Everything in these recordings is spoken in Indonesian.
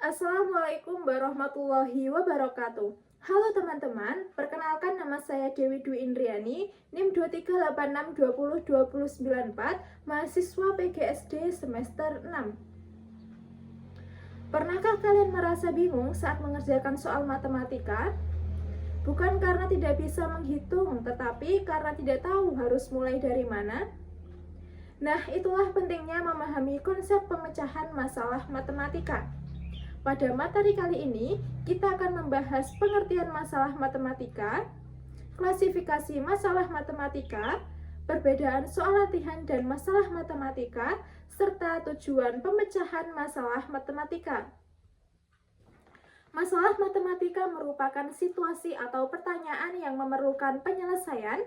Assalamualaikum warahmatullahi wabarakatuh. Halo teman-teman, perkenalkan nama saya Dewi Dwi Indriani, NIM 2386202094, mahasiswa PGSD semester 6. Pernahkah kalian merasa bingung saat mengerjakan soal matematika? Bukan karena tidak bisa menghitung, tetapi karena tidak tahu harus mulai dari mana? Nah, itulah pentingnya memahami konsep pemecahan masalah matematika. Pada materi kali ini, kita akan membahas pengertian masalah matematika, klasifikasi masalah matematika, perbedaan soal latihan dan masalah matematika, serta tujuan pemecahan masalah matematika. Masalah matematika merupakan situasi atau pertanyaan yang memerlukan penyelesaian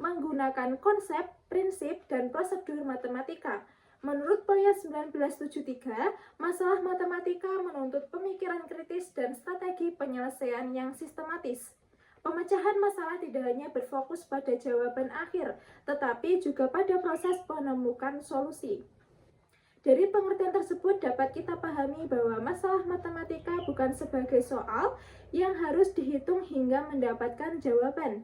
menggunakan konsep, prinsip, dan prosedur matematika. Menurut Polya 1973, masalah matematika menuntut pemikiran kritis dan strategi penyelesaian yang sistematis. Pemecahan masalah tidak hanya berfokus pada jawaban akhir, tetapi juga pada proses menemukan solusi. Dari pengertian tersebut dapat kita pahami bahwa masalah matematika bukan sebagai soal yang harus dihitung hingga mendapatkan jawaban.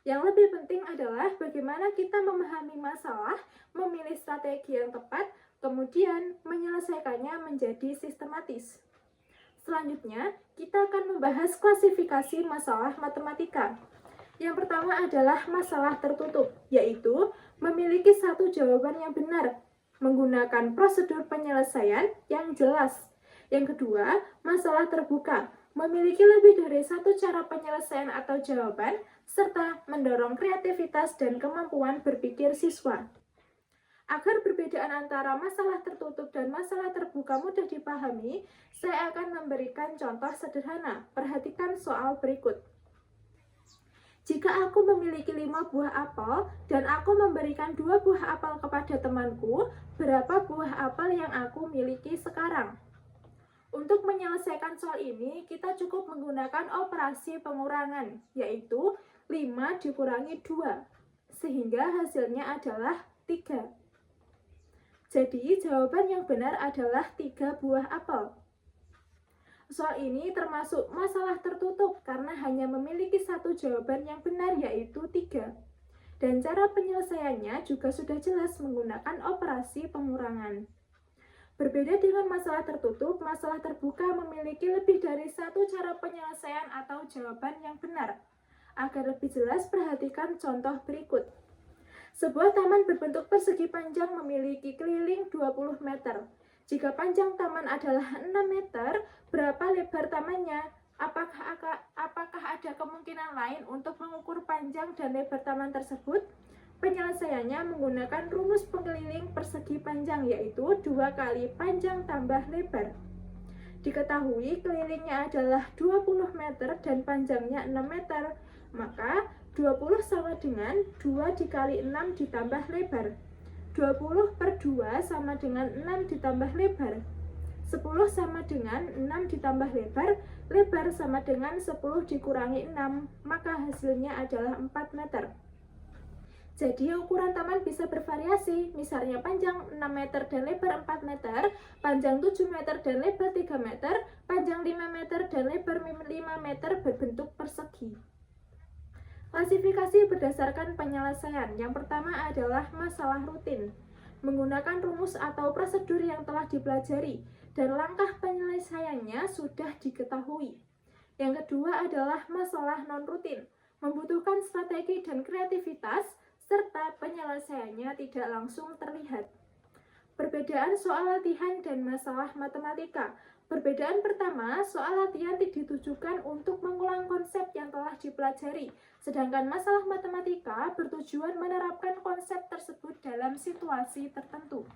Yang lebih penting adalah bagaimana kita memahami masalah, memilih strategi yang tepat, kemudian menyelesaikannya menjadi sistematis. Selanjutnya, kita akan membahas klasifikasi masalah matematika. Yang pertama adalah masalah tertutup, yaitu memiliki satu jawaban yang benar, menggunakan prosedur penyelesaian yang jelas. Yang kedua, masalah terbuka, memiliki lebih dari satu cara penyelesaian atau jawaban, serta mendorong kreativitas dan kemampuan berpikir siswa. Agar perbedaan antara masalah tertutup dan masalah terbuka mudah dipahami, saya akan memberikan contoh sederhana. Perhatikan soal berikut. Jika aku memiliki 5 buah apel dan aku memberikan 2 buah apel kepada temanku, berapa buah apel yang aku miliki sekarang? Untuk menyelesaikan soal ini, kita cukup menggunakan operasi pengurangan, yaitu 5 dikurangi 2, sehingga hasilnya adalah 3. Jadi, jawaban yang benar adalah 3 buah apel. Soal ini termasuk masalah tertutup karena hanya memiliki satu jawaban yang benar, yaitu 3. Dan cara penyelesaiannya juga sudah jelas menggunakan operasi pengurangan. Berbeda dengan masalah tertutup, masalah terbuka memiliki lebih dari satu cara penyelesaian atau jawaban yang benar. Agar lebih jelas, perhatikan contoh berikut. Sebuah taman berbentuk persegi panjang memiliki keliling 20 meter. Jika panjang taman adalah 6 meter, berapa lebar tamannya? Apakah ada kemungkinan lain untuk mengukur panjang dan lebar taman tersebut? Penyelesaiannya menggunakan rumus pengeliling persegi panjang, yaitu 2 kali panjang tambah lebar. Diketahui kelilingnya adalah 20 meter dan panjangnya 6 meter, maka 20 sama dengan 2 dikali 6 ditambah lebar. 20 per 2 sama dengan 6 ditambah lebar. 10 sama dengan 6 ditambah lebar, lebar sama dengan 10 dikurangi 6, maka hasilnya adalah 4 meter. Jadi ukuran taman bisa bervariasi, misalnya panjang 6 meter dan lebar 4 meter, panjang 7 meter dan lebar 3 meter, panjang 5 meter dan lebar 5 meter berbentuk persegi. Klasifikasi berdasarkan penyelesaian. Yang pertama adalah masalah rutin, menggunakan rumus atau prosedur yang telah dipelajari dan langkah penyelesaiannya sudah diketahui. Yang kedua adalah masalah non-rutin, membutuhkan strategi dan kreativitas, serta penyelesaiannya tidak langsung terlihat. Perbedaan soal latihan dan masalah matematika. Perbedaan pertama, soal latihan ditujukan untuk mengulang konsep yang telah dipelajari, sedangkan masalah matematika bertujuan menerapkan konsep tersebut dalam situasi tertentu.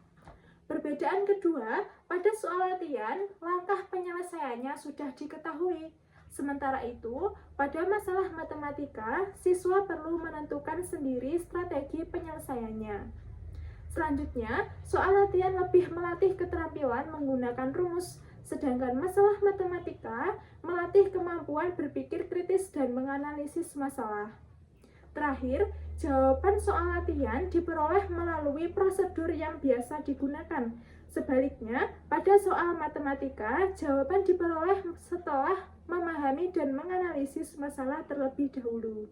Perbedaan kedua, pada soal latihan, langkah penyelesaiannya sudah diketahui. Sementara itu, pada masalah matematika, siswa perlu menentukan sendiri strategi penyelesaiannya. Selanjutnya, soal latihan lebih melatih keterampilan menggunakan rumus, sedangkan masalah matematika melatih kemampuan berpikir kritis dan menganalisis masalah. Terakhir, jawaban soal latihan diperoleh melalui prosedur yang biasa digunakan, Sebaliknya, pada soal matematika, jawaban diperoleh setelah memahami dan menganalisis masalah terlebih dahulu.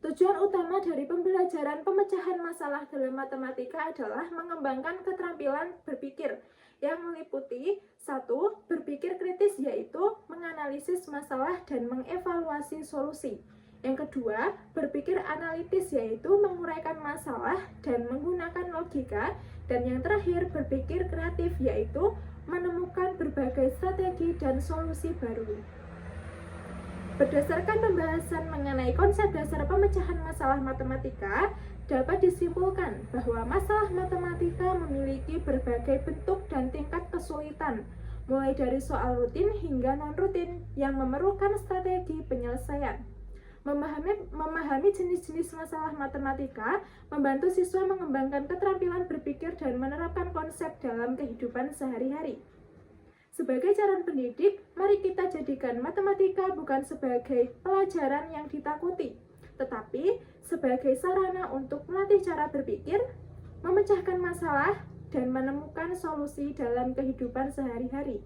Tujuan utama dari pembelajaran pemecahan masalah dalam matematika adalah mengembangkan keterampilan berpikir yang meliputi 1. Berpikir kritis, yaitu menganalisis masalah dan mengevaluasi solusi. Yang kedua, berpikir analitis, yaitu menguraikan masalah dan menggunakan logika. Dan yang terakhir, berpikir kreatif, yaitu menemukan berbagai strategi dan solusi baru. Berdasarkan pembahasan mengenai konsep dasar pemecahan masalah matematika, dapat disimpulkan bahwa masalah matematika memiliki berbagai bentuk dan tingkat kesulitan, mulai dari soal rutin hingga non-rutin yang memerlukan strategi penyelesaian. Memahami jenis-jenis masalah matematika membantu siswa mengembangkan keterampilan berpikir dan menerapkan konsep dalam kehidupan sehari-hari. Sebagai calon pendidik, mari kita jadikan matematika bukan sebagai pelajaran yang ditakuti, tetapi sebagai sarana untuk melatih cara berpikir, memecahkan masalah, dan menemukan solusi dalam kehidupan sehari-hari.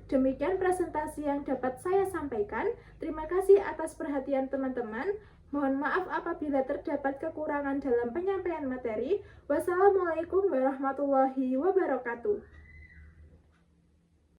Demikian presentasi yang dapat saya sampaikan. Terima kasih atas perhatian teman-teman. Mohon maaf apabila terdapat kekurangan dalam penyampaian materi. Wassalamualaikum warahmatullahi wabarakatuh.